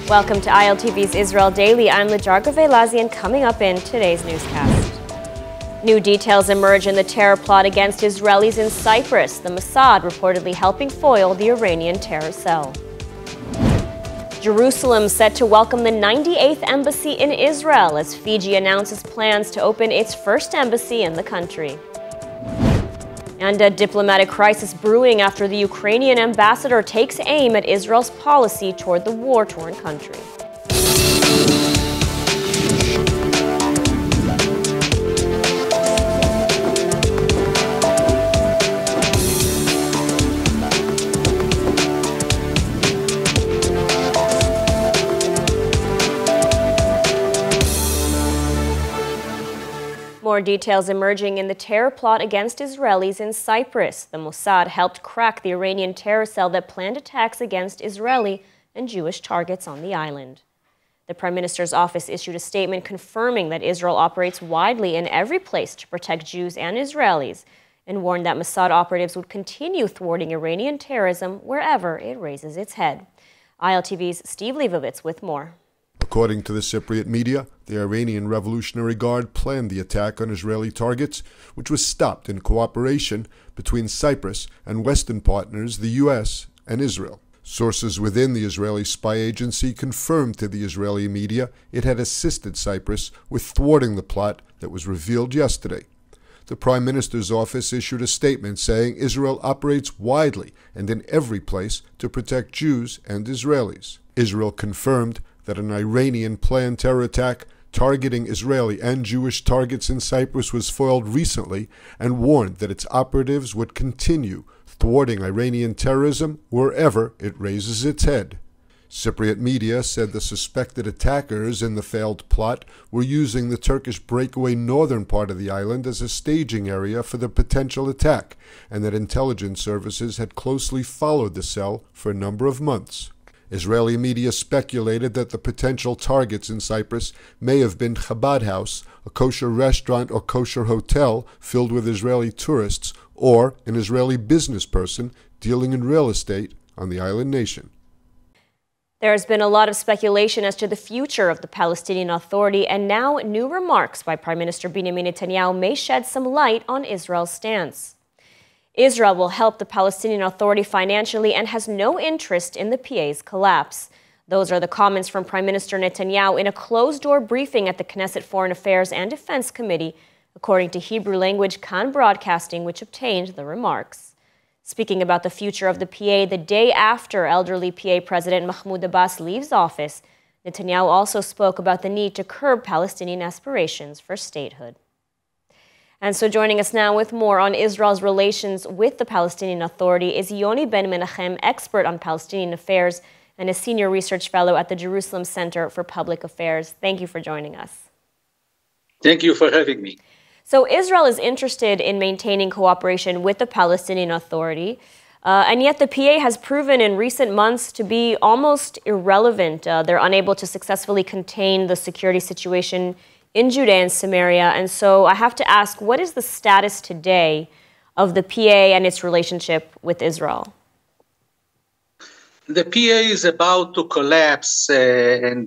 Welcome to ILTV's Israel Daily. I'm Lajar Gavelazi, and coming up in today's newscast. New details emerge in the terror plot against Israelis in Cyprus, the Mossad reportedly helping foil the Iranian terror cell. Jerusalem set to welcome the 98th embassy in Israel as Fiji announces plans to open its first embassy in the country. And a diplomatic crisis brewing after the Ukrainian ambassador takes aim at Israel's policy toward the war-torn country. More details emerging in the terror plot against Israelis in Cyprus. The Mossad helped crack the Iranian terror cell that planned attacks against Israeli and Jewish targets on the island. The Prime Minister's office issued a statement confirming that Israel operates widely in every place to protect Jews and Israelis, and warned that Mossad operatives would continue thwarting Iranian terrorism wherever it raises its head. ILTV's Steve Leibovitz with more. According to the Cypriot media, the Iranian Revolutionary Guard planned the attack on Israeli targets, which was stopped in cooperation between Cyprus and Western partners, the U.S. and Israel. Sources within the Israeli spy agency confirmed to the Israeli media it had assisted Cyprus with thwarting the plot that was revealed yesterday. The Prime Minister's office issued a statement saying Israel operates widely and in every place to protect Jews and Israelis. Israel confirmed that an Iranian planned terror attack targeting Israeli and Jewish targets in Cyprus was foiled recently, and warned that its operatives would continue thwarting Iranian terrorism wherever it raises its head. Cypriot media said the suspected attackers in the failed plot were using the Turkish breakaway northern part of the island as a staging area for the potential attack, and that intelligence services had closely followed the cell for a number of months. Israeli media speculated that the potential targets in Cyprus may have been Chabad House, a kosher restaurant or kosher hotel filled with Israeli tourists, or an Israeli business person dealing in real estate on the island nation. There has been a lot of speculation as to the future of the Palestinian Authority, and now new remarks by Prime Minister Benjamin Netanyahu may shed some light on Israel's stance. Israel will help the Palestinian Authority financially and has no interest in the PA's collapse. Those are the comments from Prime Minister Netanyahu in a closed-door briefing at the Knesset Foreign Affairs and Defense Committee, according to Hebrew language Kan Broadcasting, which obtained the remarks. Speaking about the future of the PA the day after elderly PA President Mahmoud Abbas leaves office, Netanyahu also spoke about the need to curb Palestinian aspirations for statehood. And so joining us now with more on Israel's relations with the Palestinian Authority is Yoni Ben Menachem, expert on Palestinian affairs and a senior research fellow at the Jerusalem Center for Public Affairs. Thank you for joining us. Thank you for having me. So Israel is interested in maintaining cooperation with the Palestinian Authority, and yet the PA has proven in recent months to be almost irrelevant. They're unable to successfully contain the security situation in Judea and Samaria. And so I have to ask, what is the status today of the PA and its relationship with Israel? The PA is about to collapse, and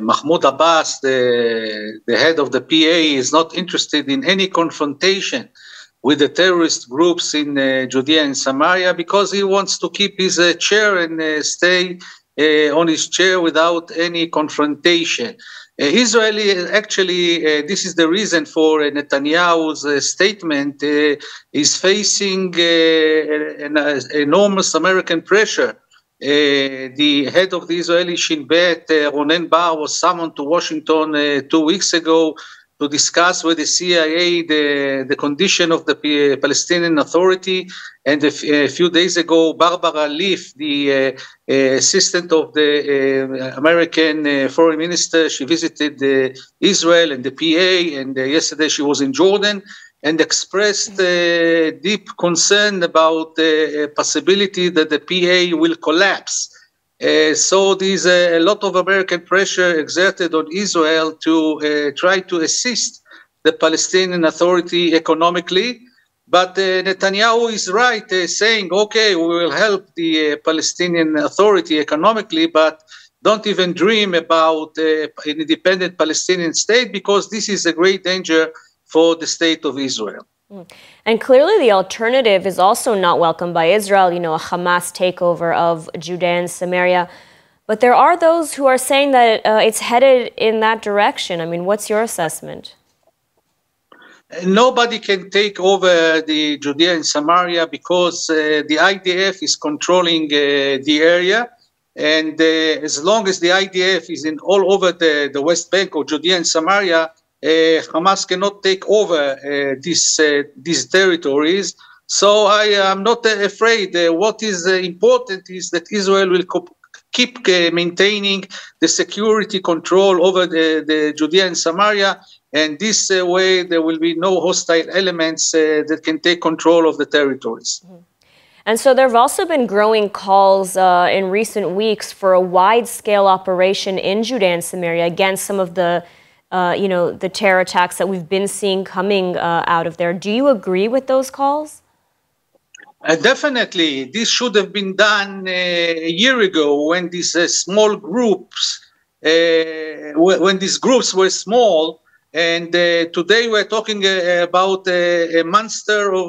Mahmoud Abbas, the head of the PA, is not interested in any confrontation with the terrorist groups in Judea and Samaria because he wants to keep his chair and stay on his chair without any confrontation. Israeli, actually, this is the reason for Netanyahu's statement, is facing an enormous American pressure. The head of the Israeli Shin Bet, Ronen Bar, was summoned to Washington 2 weeks ago to discuss with the CIA the condition of the Palestinian Authority. And a few days ago, Barbara Leaf, the assistant of the American foreign minister, she visited Israel and the PA, and yesterday she was in Jordan and expressed deep concern about the possibility that the PA will collapse. So there's a lot of American pressure exerted on Israel to try to assist the Palestinian Authority economically. But Netanyahu is right, saying, okay, we will help the Palestinian Authority economically, but don't even dream about an independent Palestinian state, because this is a great danger for the state of Israel. And clearly the alternative is also not welcomed by Israel, a Hamas takeover of Judea and Samaria. But there are those who are saying that it's headed in that direction. I mean, what's your assessment? Nobody can take over the Judea and Samaria because the IDF is controlling the area. And as long as the IDF is in all over the West Bank or Judea and Samaria, Hamas cannot take over these territories. So I am not afraid. What is important is that Israel will keep maintaining the security control over the Judea and Samaria. And this way, there will be no hostile elements that can take control of the territories. Mm-hmm. And so there have also been growing calls in recent weeks for a wide-scale operation in Judea and Samaria against some of the the terror attacks that we've been seeing coming out of there. Do you agree with those calls? Definitely. This should have been done a year ago when these small groups, when these groups were small. And today we're talking about a monster of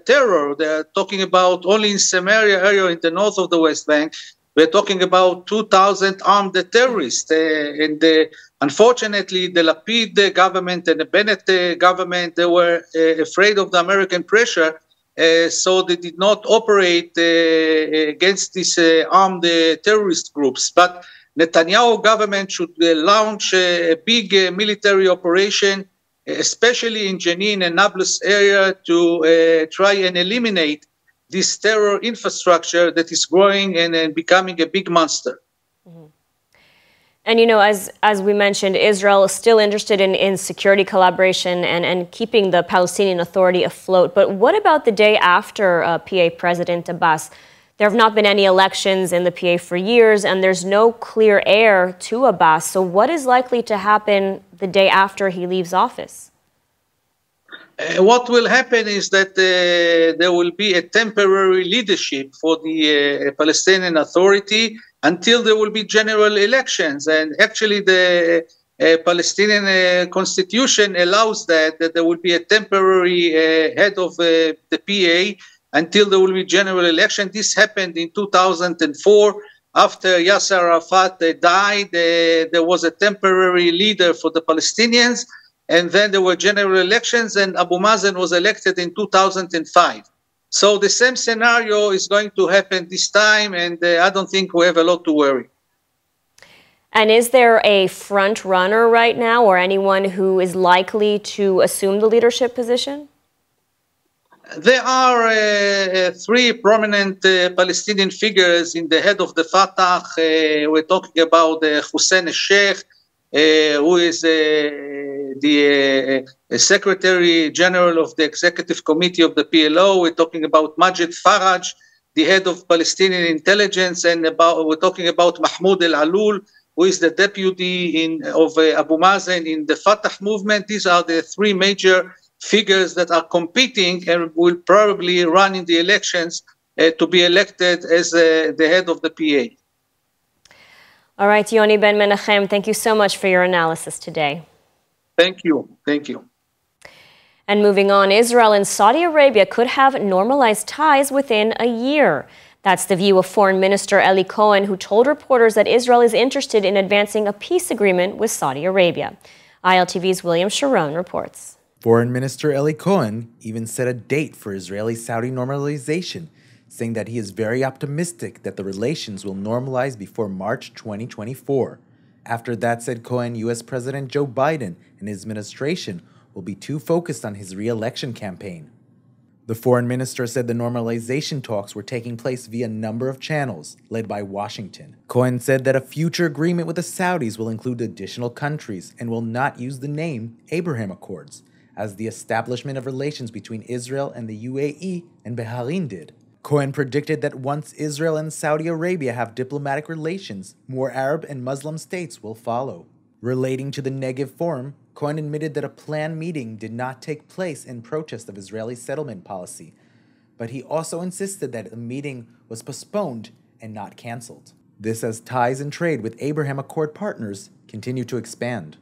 terror. They're talking about only in Samaria area in the north of the West Bank. We're talking about 2,000 armed terrorists. Unfortunately, the Lapid government and the Bennett government, they were afraid of the American pressure, so they did not operate against these armed terrorist groups. But Netanyahu government should launch a big military operation, especially in Jenin and Nablus area, to try and eliminate this terror infrastructure that is growing and becoming a big monster. Mm-hmm. And, as we mentioned, Israel is still interested in security collaboration and keeping the Palestinian Authority afloat. But what about the day after PA President Abbas? There have not been any elections in the PA for years, and there's no clear heir to Abbas. So what is likely to happen the day after he leaves office? What will happen is that there will be a temporary leadership for the Palestinian Authority until there will be general elections. And actually the Palestinian constitution allows that there will be a temporary head of the PA until there will be general election. This happened in 2004. After Yasser Arafat died, there was a temporary leader for the Palestinians, and then there were general elections, and Abu Mazen was elected in 2005. So the same scenario is going to happen this time, and I don't think we have a lot to worry. And is there a front runner right now, or anyone who is likely to assume the leadership position? There are three prominent Palestinian figures in the head of the Fatah. We're talking about Hussein al-Sheikh, who is the Secretary General of the Executive Committee of the PLO. We're talking about Majid Faraj, the head of Palestinian intelligence, and we're talking about Mahmoud al-Alul, who is the deputy of Abu Mazen in the Fatah movement. These are the three major figures that are competing and will probably run in the elections to be elected as the head of the PA. All right, Yoni Ben Menachem, thank you so much for your analysis today. Thank you. Thank you. And moving on, Israel and Saudi Arabia could have normalized ties within a year. That's the view of Foreign Minister Eli Cohen, who told reporters that Israel is interested in advancing a peace agreement with Saudi Arabia. ILTV's William Sharon reports. Foreign Minister Eli Cohen even set a date for Israeli-Saudi normalization, saying that he is very optimistic that the relations will normalize before March 2024. After that, said Cohen, U.S. President Joe Biden and his administration will be too focused on his re-election campaign. The foreign minister said the normalization talks were taking place via a number of channels, led by Washington. Cohen said that a future agreement with the Saudis will include additional countries and will not use the name Abraham Accords, as the establishment of relations between Israel and the UAE and Bahrain did. Cohen predicted that once Israel and Saudi Arabia have diplomatic relations, more Arab and Muslim states will follow. Relating to the Negev Forum, Cohen admitted that a planned meeting did not take place in protest of Israeli settlement policy, but he also insisted that the meeting was postponed and not canceled. This as ties and trade with Abraham Accord partners continue to expand.